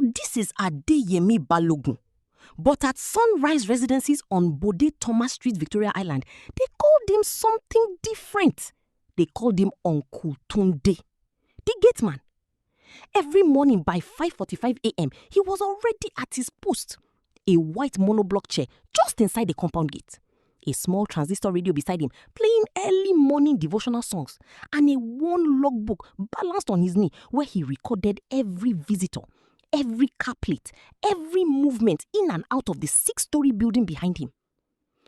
this is Adeyemi Balogun. But at Sunrise Residences on Bode Thomas Street, Victoria Island, they called him something different. They called him Uncle Tunde, the gate man. Every morning by 5:45 a.m., he was already at his post. A white monoblock chair just inside the compound gate. A small transistor radio beside him playing early morning devotional songs, and a worn logbook balanced on his knee where he recorded every visitor, every car plate, every movement in and out of the 6-story building behind him.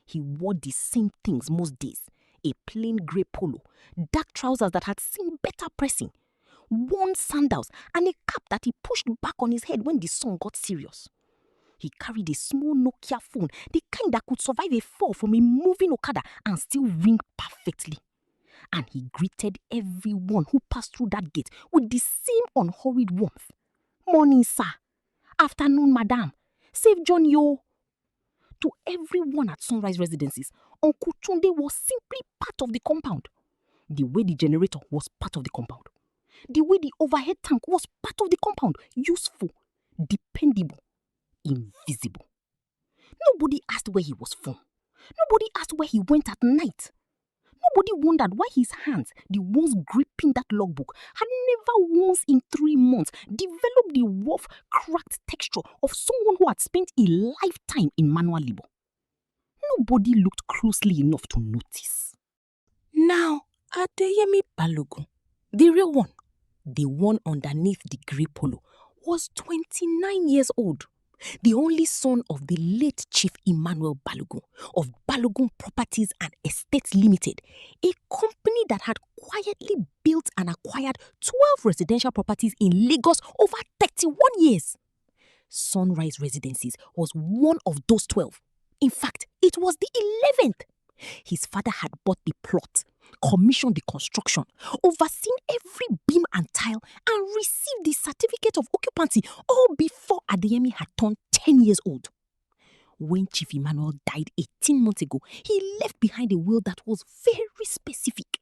He wore the same things most days: a plain grey polo, dark trousers that had seen better pressing, worn sandals, and a cap that he pushed back on his head when the sun got serious. He carried a small Nokia phone, the kind that could survive a fall from a moving Okada and still ring perfectly. And he greeted everyone who passed through that gate with the same unhurried warmth. Morning, sir. Afternoon, madam. Safe journey, yo. To everyone at Sunrise Residences, Uncle Tunde was simply part of the compound. The way the generator was part of the compound. The way the overhead tank was part of the compound. Useful, dependable, invisible. Nobody asked where he was from. Nobody asked where he went at night. Nobody wondered why his hands, the ones gripping that logbook, had never once in 3 months developed the rough, cracked texture of someone who had spent a lifetime in manual labor. Nobody looked closely enough to notice. Now, Adeyemi Balogun, the real one, the one underneath the grey polo, was 29 years old. The only son of the late Chief Emmanuel Balogun of Balogun Properties and Estates Limited, a company that had quietly built and acquired 12 residential properties in Lagos over 31 years. Sunrise Residences was one of those 12. In fact, it was the 11th. His father had bought the plot, commissioned the construction, overseen every beam and tile, and received the certificate of occupancy all before Adeyemi had turned 10 years old. When Chief Emmanuel died 18 months ago, he left behind a will that was very specific.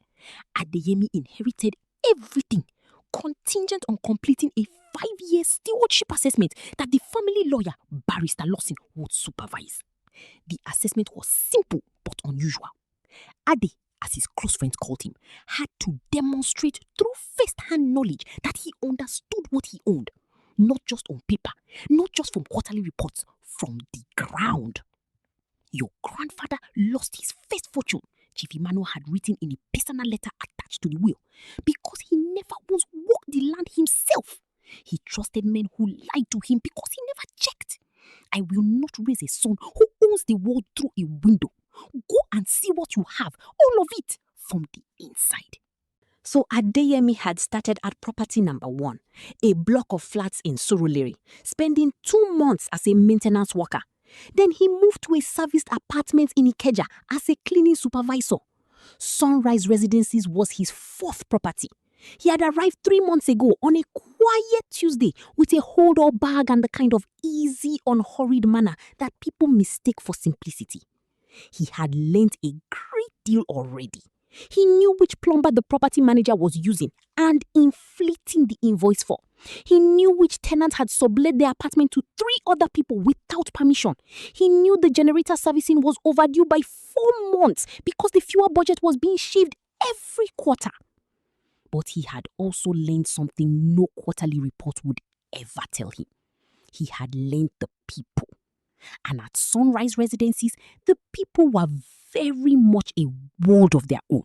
Adeyemi inherited everything, contingent on completing a 5-year stewardship assessment that the family lawyer, Barrister Lawson, would supervise. The assessment was simple but unusual. Ade, as his close friends called him, had to demonstrate through first-hand knowledge that he understood what he owned, not just on paper, not just from quarterly reports, from the ground. Your grandfather lost his first fortune, Chief Emmanuel had written in a personal letter attached to the will, because he never once walked the land himself. He trusted men who lied to him because he never checked. I will not raise a son who owns the world through a window. Go and see what you have, all of it, from the inside. So Adeyemi had started at property number 1, a block of flats in Surulere, spending 2 months as a maintenance worker. Then he moved to a serviced apartment in Ikeja as a cleaning supervisor. Sunrise Residences was his 4th property. He had arrived 3 months ago on a quiet Tuesday with a hold-all bag and the kind of easy, unhurried manner that people mistake for simplicity. He had learnt a great deal already. He knew which plumber the property manager was using and inflating the invoice for. He knew which tenant had sublet their apartment to 3 other people without permission. He knew the generator servicing was overdue by 4 months because the fuel budget was being shaved every quarter. But he had also learned something no quarterly report would ever tell him. He had learned the people. And at Sunrise Residences, the people were very much a world of their own.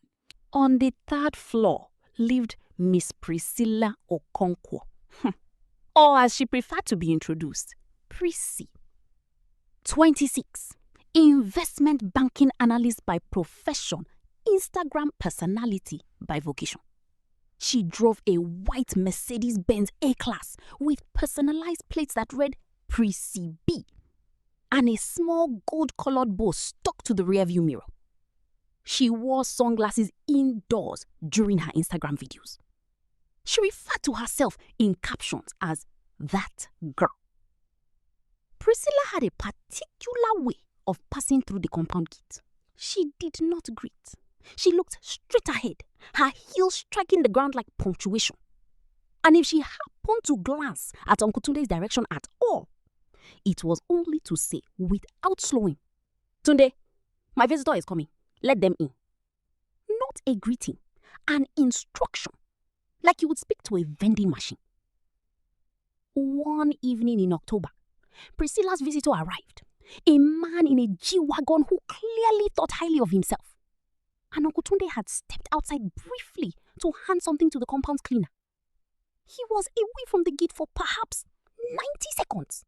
On the 3rd floor lived Miss Priscilla Okonkwo, or as she preferred to be introduced, Prissy. 26, investment banking analyst by profession, Instagram personality by vocation. She drove a white Mercedes-Benz A-Class with personalized plates that read Prissy B and a small gold-colored bow stuck to the rearview mirror. She wore sunglasses indoors during her Instagram videos. She referred to herself in captions as that girl. Priscilla had a particular way of passing through the compound gate. She did not greet. She looked straight ahead, her heels striking the ground like punctuation. And if she happened to glance at Uncle Tunde's direction at all, it was only to say, without slowing, "Tunde, my visitor is coming. Let them in." Not a greeting, an instruction, like you would speak to a vending machine. One evening in October, Priscilla's visitor arrived, a man in a G-Wagon who clearly thought highly of himself. And Uncle Tunde had stepped outside briefly to hand something to the compound cleaner. He was away from the gate for perhaps 90 seconds.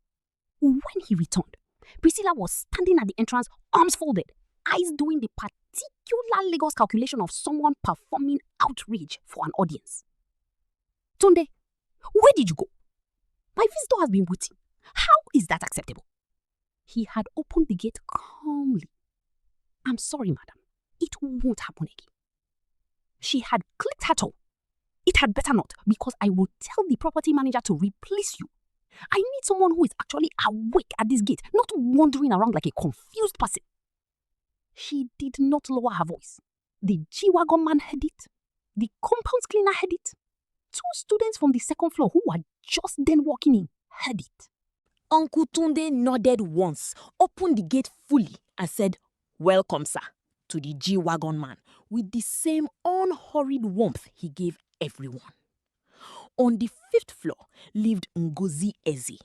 When he returned, Priscilla was standing at the entrance, arms folded, eyes doing the particular Lagos calculation of someone performing outrage for an audience. "Tunde, where did you go? My visitor has been waiting. How is that acceptable?" He had opened the gate calmly. "I'm sorry, madam. It won't happen again." She had clicked her toe. "It had better not, because I will tell the property manager to replace you. I need someone who is actually awake at this gate, not wandering around like a confused person." She did not lower her voice. The G-Wagon man heard it. The compound cleaner heard it. 2 students from the second floor who were just then walking in heard it. Uncle Tunde nodded once, opened the gate fully, and said, "Welcome, sir," to the G-Wagon man with the same unhurried warmth he gave everyone. On the 5th floor lived Ngozi Eze,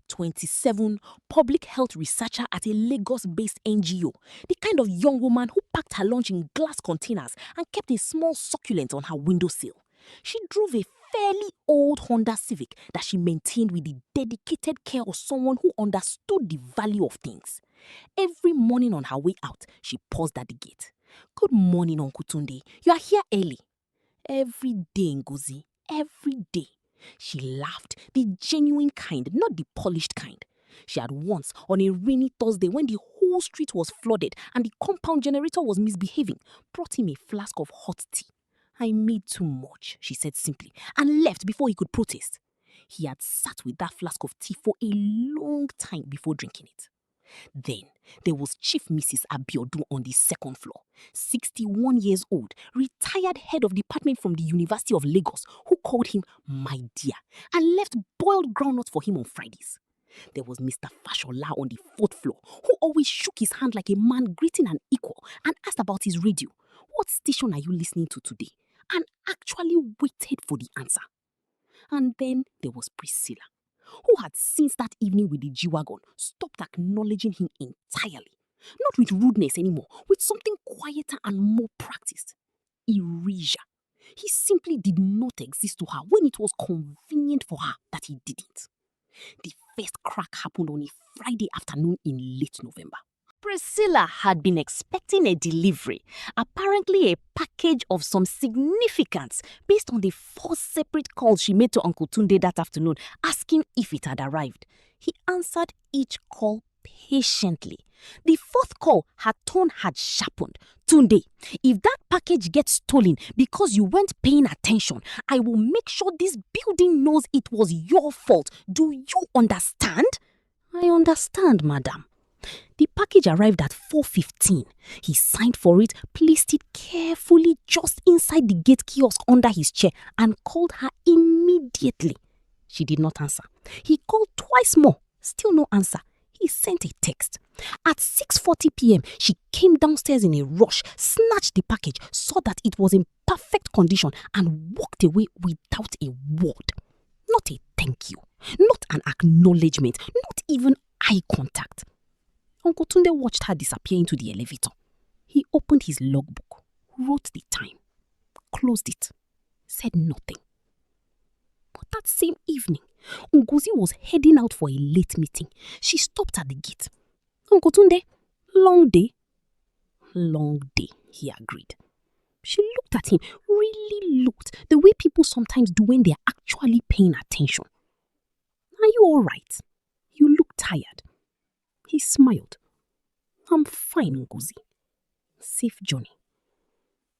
27, public health researcher at a Lagos-based NGO, the kind of young woman who packed her lunch in glass containers and kept a small succulent on her windowsill. She drove a fairly old Honda Civic that she maintained with the dedicated care of someone who understood the value of things. Every morning on her way out, she paused at the gate. "Good morning, Uncle Tunde. You are here early." "Every day, Ngozi, every day." She laughed, the genuine kind, not the polished kind. She had once, on a rainy Thursday when the whole street was flooded and the compound generator was misbehaving, brought him a flask of hot tea. "I made too much," she said simply, and left before he could protest. He had sat with that flask of tea for a long time before drinking it. Then there was Chief Mrs. Abiodun on the 2nd floor, 61 years old, retired head of department from the University of Lagos, who called him "my dear" and left boiled groundnuts for him on Fridays. There was Mr. Fashola on the 4th floor, who always shook his hand like a man greeting an equal and asked about his radio. "What station are you listening to today?" and actually waited for the answer. And then there was Priscilla, who had since that evening with the G-Wagon stopped acknowledging him entirely. Not with rudeness anymore, with something quieter and more practiced. Erasure. He simply did not exist to her when it was convenient for her that he didn't. The first crack happened on a Friday afternoon in late November. Priscilla had been expecting a delivery, apparently a package of some significance, based on the 4 separate calls she made to Uncle Tunde that afternoon, asking if it had arrived. He answered each call patiently. The 4th call, her tone had sharpened. "Tunde, if that package gets stolen because you weren't paying attention, I will make sure this building knows it was your fault. Do you understand?" "I understand, madam." The package arrived at 4:15. He signed for it, placed it carefully just inside the gate kiosk under his chair, and called her immediately. She did not answer. He called twice more, still no answer. He sent a text. At 6:40 p.m., she came downstairs in a rush, snatched the package, saw that it was in perfect condition, and walked away without a word. Not a thank you, not an acknowledgement, not even eye contact. Uncle Tunde watched her disappear into the elevator. He opened his logbook, wrote the time, closed it, said nothing. But that same evening, Ngozi was heading out for a late meeting. She stopped at the gate. "Uncle Tunde, long day?" "Long day," he agreed. She looked at him, really looked, the way people sometimes do when they're actually paying attention. "Are you all right? You look tired." He smiled. "I'm fine, Ngozi. Safe journey."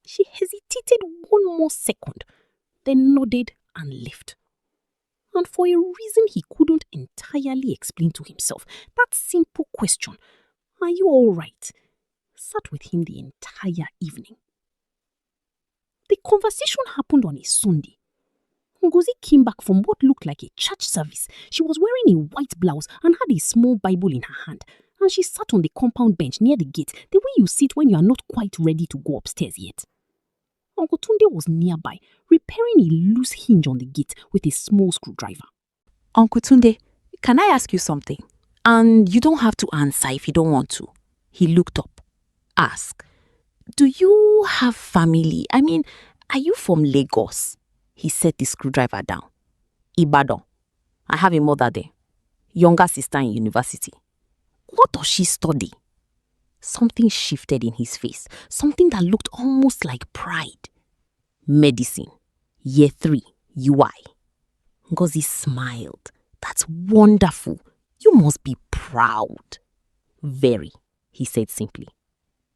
She hesitated one more second, then nodded and left. And for a reason he couldn't entirely explain to himself, that simple question, "Are you all right?" sat with him the entire evening. The conversation happened on a Sunday. Ngozi came back from what looked like a church service. She was wearing a white blouse and had a small Bible in her hand. And she sat on the compound bench near the gate, the way you sit when you are not quite ready to go upstairs yet. Uncle Tunde was nearby, repairing a loose hinge on the gate with a small screwdriver. Uncle Tunde, can I ask you something? And you don't have to answer if you don't want to. He looked up. Ask. Do you have family? I mean, are you from Lagos? He set the screwdriver down. Ibadan. I have a mother there. Younger sister in university. What does she study? Something shifted in his face. Something that looked almost like pride. Medicine. Year 3. UI. Ngozi smiled. That's wonderful. You must be proud. Very, he said simply.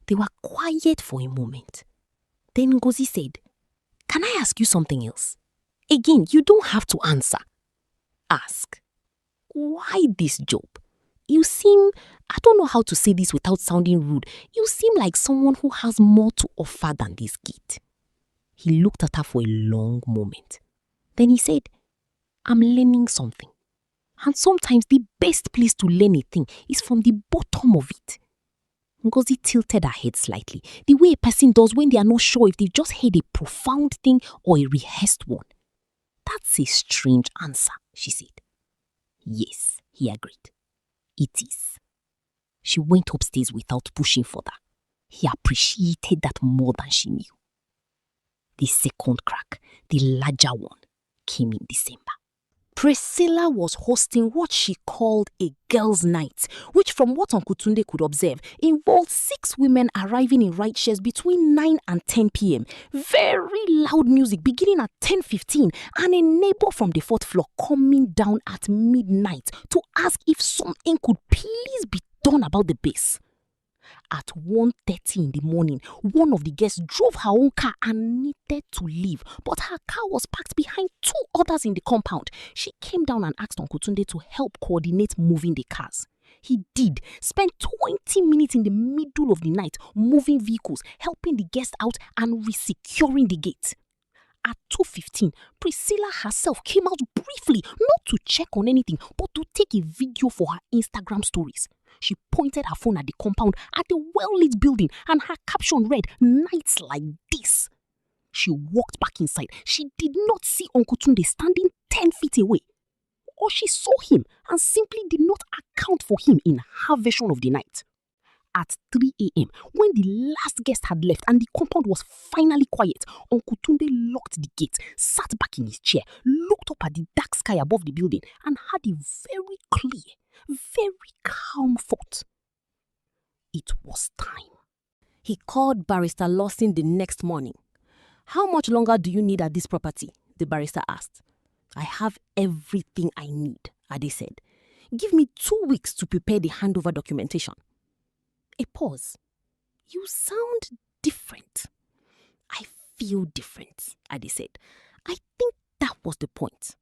They were quiet for a moment. Then Ngozi said, Can I ask you something else? Again, you don't have to answer. Ask. Why this job? You seem, I don't know how to say this without sounding rude, you seem like someone who has more to offer than this gate. He looked at her for a long moment. Then he said, I'm learning something. And sometimes the best place to learn a thing is from the bottom of it. Ngozi tilted her head slightly, the way a person does when they are not sure if they've just heard a profound thing or a rehearsed one. That's a strange answer, she said. Yes, he agreed. It is. She went upstairs without pushing further. He appreciated that more than she knew. The second crack, the larger one, came in December. Priscilla was hosting what she called a girls' night, which from what Uncle Tunde could observe, involved 6 women arriving in rideshares between 9 and 10 p.m. Very loud music beginning at 10:15 and a neighbor from the 4th floor coming down at midnight to ask if something could please be done about the bass. At 1:30 in the morning, one of the guests drove her own car and needed to leave, but her car was parked behind 2 others in the compound. She came down and asked Uncle Tunde to help coordinate moving the cars. He did, spent 20 minutes in the middle of the night moving vehicles, helping the guests out and resecuring the gate. At 2:15, Priscilla herself came out briefly, not to check on anything, but to take a video for her Instagram stories. She pointed her phone at the compound at the well-lit building and her caption read, "Nights like this." She walked back inside. She did not see Uncle Tunde standing 10 feet away. Or she saw him and simply did not account for him in her version of the night. At 3 a.m., when the last guest had left and the compound was finally quiet, Uncle Tunde locked the gate, sat back in his chair, looked up at the dark sky above the building and had a very clear, very calm thought. It was time. He called Barrister Lawson the next morning. How much longer do you need at this property? The barrister asked. I have everything I need, Ade said. Give me 2 weeks to prepare the handover documentation. A pause. You sound different. I feel different, Ade said. I think that was the point.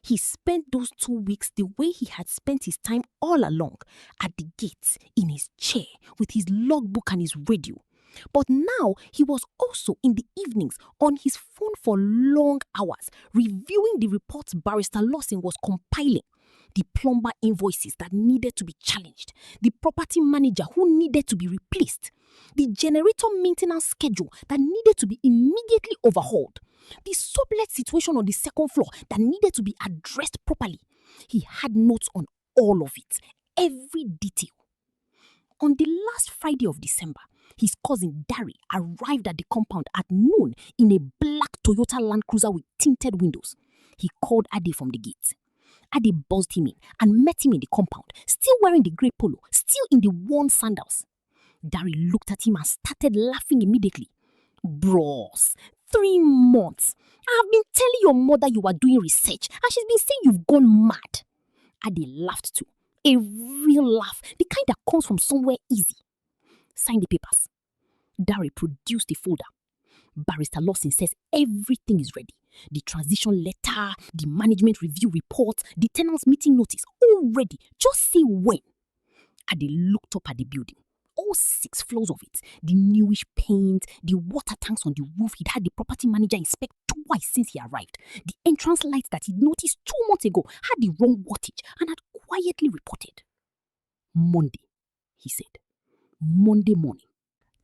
He spent those 2 weeks the way he had spent his time all along, at the gate, in his chair, with his logbook and his radio. But now he was also in the evenings on his phone for long hours, reviewing the reports Barrister Lawson was compiling. The plumber invoices that needed to be challenged, the property manager who needed to be replaced, the generator maintenance schedule that needed to be immediately overhauled, the sublet situation on the 2nd floor that needed to be addressed properly. He had notes on all of it, every detail. On the last Friday of December, his cousin Dari arrived at the compound at noon in a black Toyota Land Cruiser with tinted windows. He called Ade from the gate. Ade buzzed him in and met him in the compound, still wearing the grey polo, still in the worn sandals. Dari looked at him and started laughing immediately. Bros, 3 months. I have been telling your mother you are doing research and she's been saying you've gone mad. Ade laughed too. A real laugh, the kind that comes from somewhere easy. Sign the papers. Dari produced the folder. Barrister Lawson says everything is ready. The transition letter, the management review report, the tenants meeting notice, all ready. Just say when. Ade looked up at the building. all 6 floors of it. The newish paint, the water tanks on the roof he'd had the property manager inspect twice since he arrived. The entrance lights that he'd noticed 2 months ago had the wrong wattage and had quietly reported. Monday, he said. Monday morning.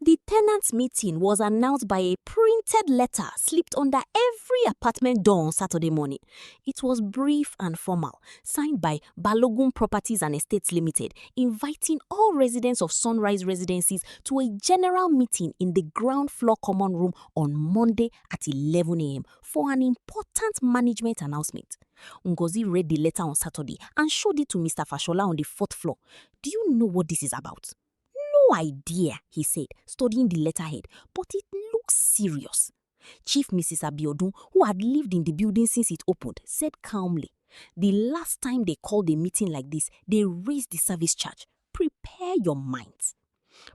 The tenants' meeting was announced by a printed letter slipped under every apartment door on Saturday morning. It was brief and formal, signed by Balogun Properties and Estates Limited, inviting all residents of Sunrise Residencies to a general meeting in the ground floor common room on Monday at 11 a.m. for an important management announcement. Ngozi read the letter on Saturday and showed it to Mr. Fashola on the 4th floor. "Do you know what this is about?" "No idea," he said, studying the letterhead, "but it looks serious." Chief Mrs. Abiodun, who had lived in the building since it opened, said calmly, "The last time they called a meeting like this, they raised the service charge. Prepare your minds."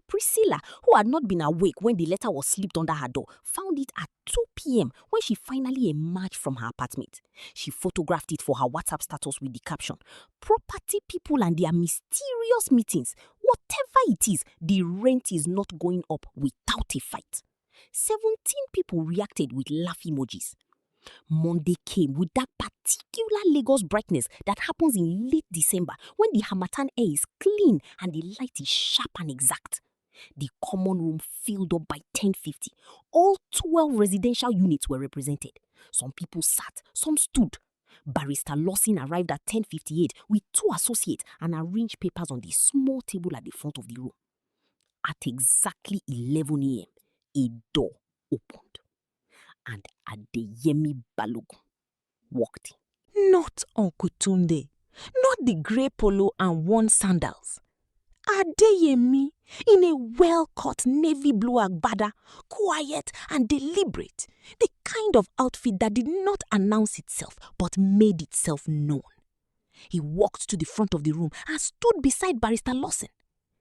Priscilla, who had not been awake when the letter was slipped under her door, found it at 2 p.m. when she finally emerged from her apartment. She photographed it for her WhatsApp status with the caption, "Property people and their mysterious meetings. Whatever it is, the rent is not going up without a fight." 17 people reacted with laugh emojis. Monday came with that particular Lagos brightness that happens in late December when the Harmattan air is clean and the light is sharp and exact. The common room filled up by 10:50. All 12 residential units were represented. Some people sat, some stood. Barrister Lawson arrived at 10:58 with 2 associates and arranged papers on the small table at the front of the room. At exactly 11 a.m., a door opened, and Adeyemi Balogun walked in. Not Uncle Tunde, not the grey polo and worn sandals. Adeyemi, in a well-cut navy blue agbada, quiet and deliberate, the kind of outfit that did not announce itself but made itself known. He walked to the front of the room and stood beside Barrister Lawson.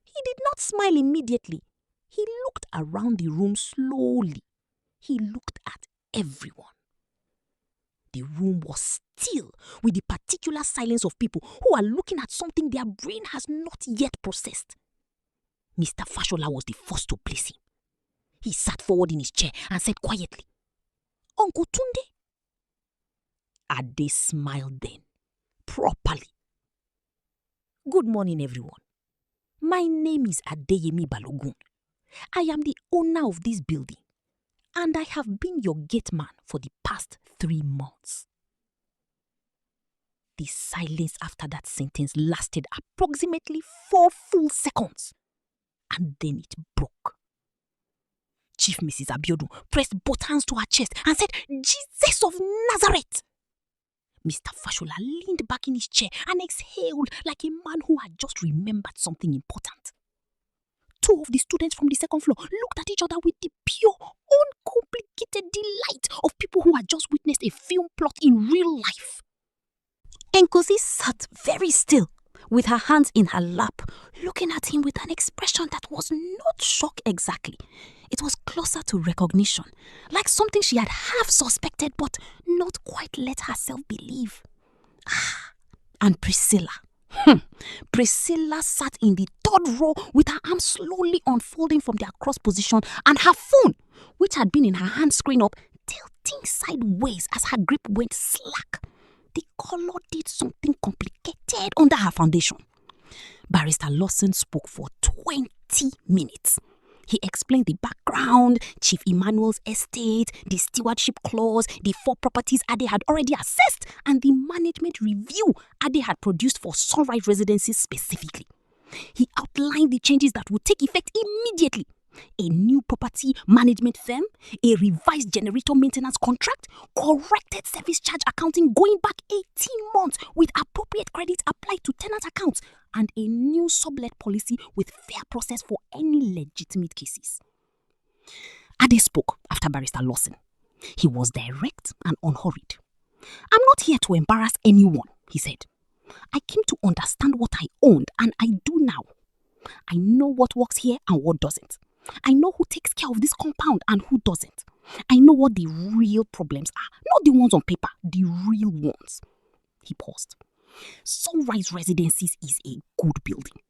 He did not smile immediately. He looked around the room slowly. He looked at everyone. The room was still, with the particular silence of people who are looking at something their brain has not yet processed. Mr. Fashola was the first to place him. He sat forward in his chair and said quietly, "Uncle Tunde." Ade smiled then, properly. "Good morning, everyone. My name is Adeyemi Balogun. I am the owner of this building, and I have been your gate man for the past 3 months." The silence after that sentence lasted approximately 4 full seconds, and then it broke. Chief Mrs. Abiodun pressed both hands to her chest and said, "Jesus of Nazareth!" Mr. Fashola leaned back in his chair and exhaled like a man who had just remembered something important. 2 of the students from the 2nd floor looked at each other with the pure, uncomplicated delight of people who had just witnessed a film plot in real life. Ngozi sat very still, with her hands in her lap, looking at him with an expression that was not shock exactly. It was closer to recognition, like something she had half suspected but not quite let herself believe. And Priscilla. Priscilla sat in the 3rd row with her arms slowly unfolding from their cross position and her phone, which had been in her hand screen up, tilting sideways as her grip went slack. The color did something complicated under her foundation. Barrister Lawson spoke for 20 minutes. He explained the background, Chief Emmanuel's estate, the stewardship clause, the 4 properties Ade had already assessed, and the management review Ade had produced for Sunrise Residencies specifically. He outlined the changes that would take effect immediately. A new property management firm, a revised generator maintenance contract, corrected service charge accounting going back 18 months with appropriate credit applied to tenant accounts, and a new sublet policy with fair process for any legitimate cases. Ade spoke after Barrister Lawson. He was direct and unhurried. "I'm not here to embarrass anyone," he said. "I came to understand what I owned, and I do now. I know what works here and what doesn't. I know who takes care of this compound and who doesn't. I know what the real problems are, not the ones on paper, the real ones." He paused. Sunrise Residencies is a good building.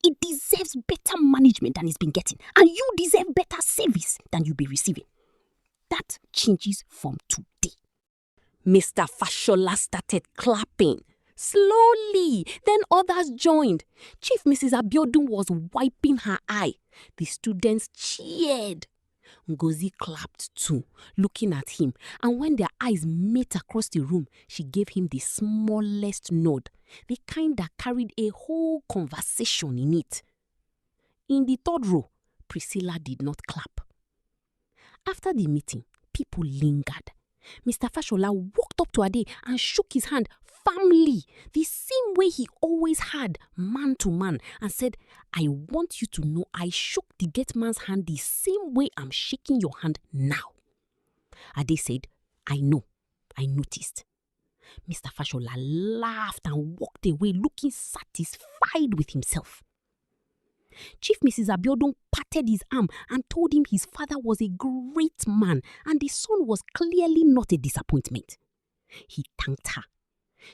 It deserves better management than it's been getting, and you deserve better service than you'll be receiving. That changes from today. Mr. Fashola started clapping. Slowly, then others joined. Chief Mrs. Abiodun was wiping her eye. The students cheered. Ngozi clapped too, looking at him, and when their eyes met across the room, she gave him the smallest nod, the kind that carried a whole conversation in it. In the third row, Priscilla did not clap. After the meeting, people lingered. Mr. Fashola walked up to Ade and shook his hand firmly, the same way he always had, man to man, and said, "I want you to know I shook the gate man's hand the same way I'm shaking your hand now." Ade said, "I know, I noticed." Mr. Fashola laughed and walked away looking satisfied with himself. Chief Mrs. Abiodun patted his arm and told him his father was a great man and the son was clearly not a disappointment. He thanked her.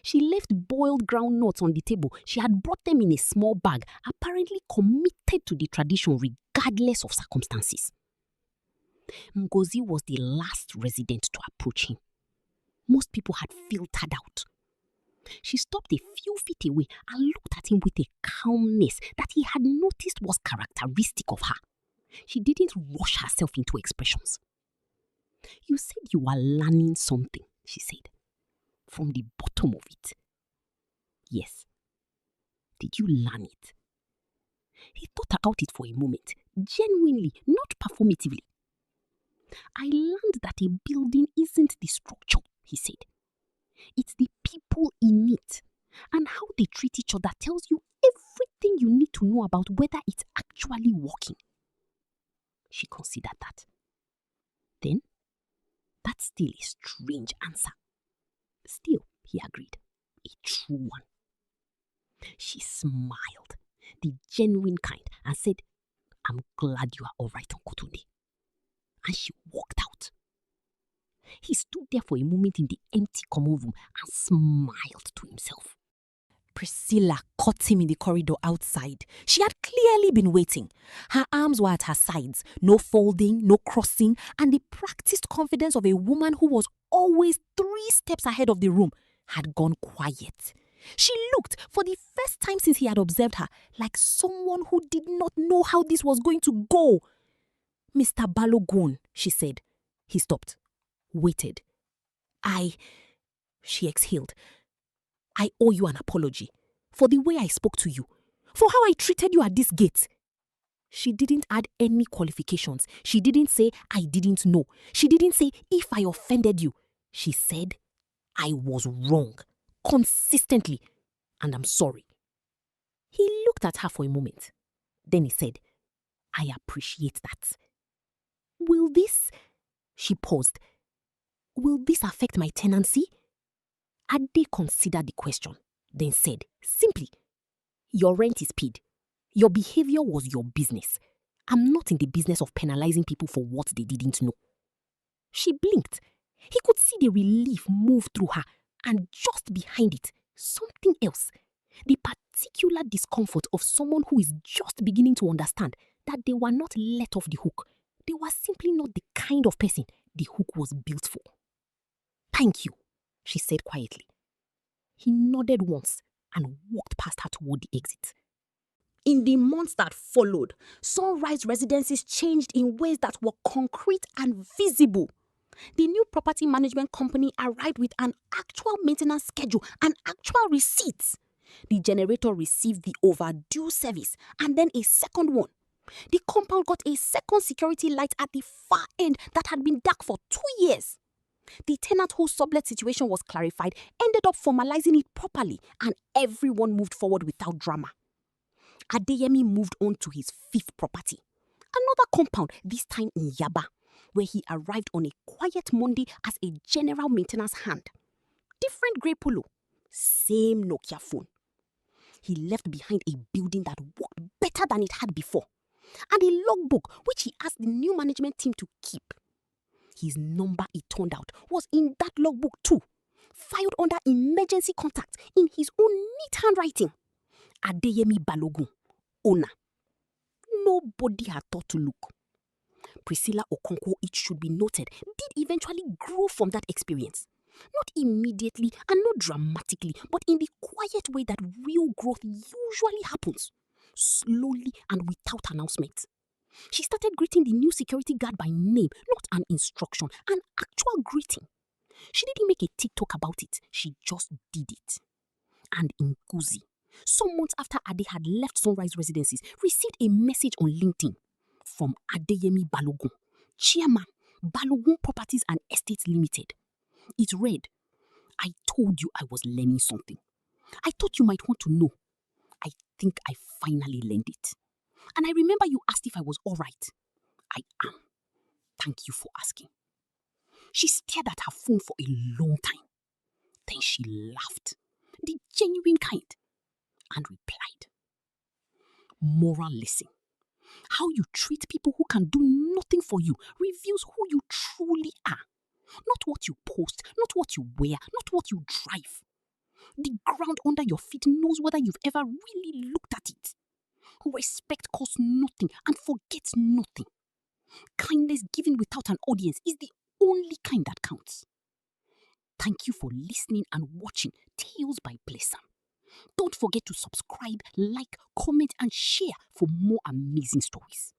She left boiled groundnuts on the table. She had brought them in a small bag, apparently committed to the tradition regardless of circumstances. Ngozi was the last resident to approach him. Most people had filtered out. She stopped a few feet away and looked at him with a calmness that he had noticed was characteristic of her. She didn't rush herself into expressions. "You said you were learning something," she said, "from the bottom of it." "Yes." "Did you learn it?" He thought about it for a moment, genuinely, not performatively. "I learned that a building isn't the structure," he said. "It's the people in it, and how they treat each other tells you everything you need to know about whether it's actually working." She considered that. Then, that's still a strange answer. Still, he agreed, a true one. She smiled, the genuine kind, and said, "I'm glad you are all right, Uncle Tunde." And she walked out. He stood there for a moment in the empty common room and smiled to himself. Priscilla caught him in the corridor outside. She had clearly been waiting. Her arms were at her sides, no folding, no crossing, and the practiced confidence of a woman who was always 3 steps ahead of the room had gone quiet. She looked, for the first time since he had observed her, like someone who did not know how this was going to go. "Mr. Balogun," she said. He stopped, waited. She exhaled. "I owe you an apology for the way I spoke to you, for how I treated you at this gate." She didn't add any qualifications. She didn't say, "I didn't know." She didn't say, "If I offended you." She said, "I was wrong, consistently, and I'm sorry." He looked at her for a moment. Then he said, "I appreciate that. Will this..." She paused. "Will this affect my tenancy?" Ade considered the question, then said, simply, "Your rent is paid. Your behavior was your business. I'm not in the business of penalizing people for what they didn't know." She blinked. He could see the relief move through her, and just behind it, something else. The particular discomfort of someone who is just beginning to understand that they were not let off the hook. They were simply not the kind of person the hook was built for. "Thank you," she said quietly. He nodded once and walked past her toward the exit. In the months that followed, Sunrise Residencies changed in ways that were concrete and visible. The new property management company arrived with an actual maintenance schedule and actual receipts. The generator received the overdue service and then a second one. The compound got a second security light at the far end that had been dark for 2 years. The tenant whose sublet situation was clarified ended up formalizing it properly, and everyone moved forward without drama. Adeyemi moved on to his 5th property, another compound, this time in Yaba, where he arrived on a quiet Monday as a general maintenance hand. Different grey polo, same Nokia phone. He left behind a building that worked better than it had before, and a logbook which he asked the new management team to keep. His number, it turned out, was in that logbook too, filed under emergency contact in his own neat handwriting. Adeyemi Balogun, owner. Nobody had thought to look. Priscilla Okonkwo, it should be noted, did eventually grow from that experience. Not immediately and not dramatically, but in the quiet way that real growth usually happens. Slowly and without announcement. She started greeting the new security guard by name, not an instruction, an actual greeting. She didn't make a TikTok about it, she just did it. And Nkuzi, some months after Ade had left Sunrise Residencies, received a message on LinkedIn from Adeyemi Balogun, Chairman, Balogun Properties and Estates Limited. It read, "I told you I was learning something. I thought you might want to know. I think I finally learned it. And I remember you asked if I was all right. I am. Thank you for asking." She stared at her phone for a long time. Then she laughed, the genuine kind, and replied, "Moral lesson. How you treat people who can do nothing for you reveals who you truly are. Not what you post, not what you wear, not what you drive. The ground under your feet knows whether you've ever really looked at it. Respect costs nothing and forgets nothing. Kindness given without an audience is the only kind that counts." Thank you for listening and watching Tales by Blessam. Don't forget to subscribe, like, comment, and share for more amazing stories.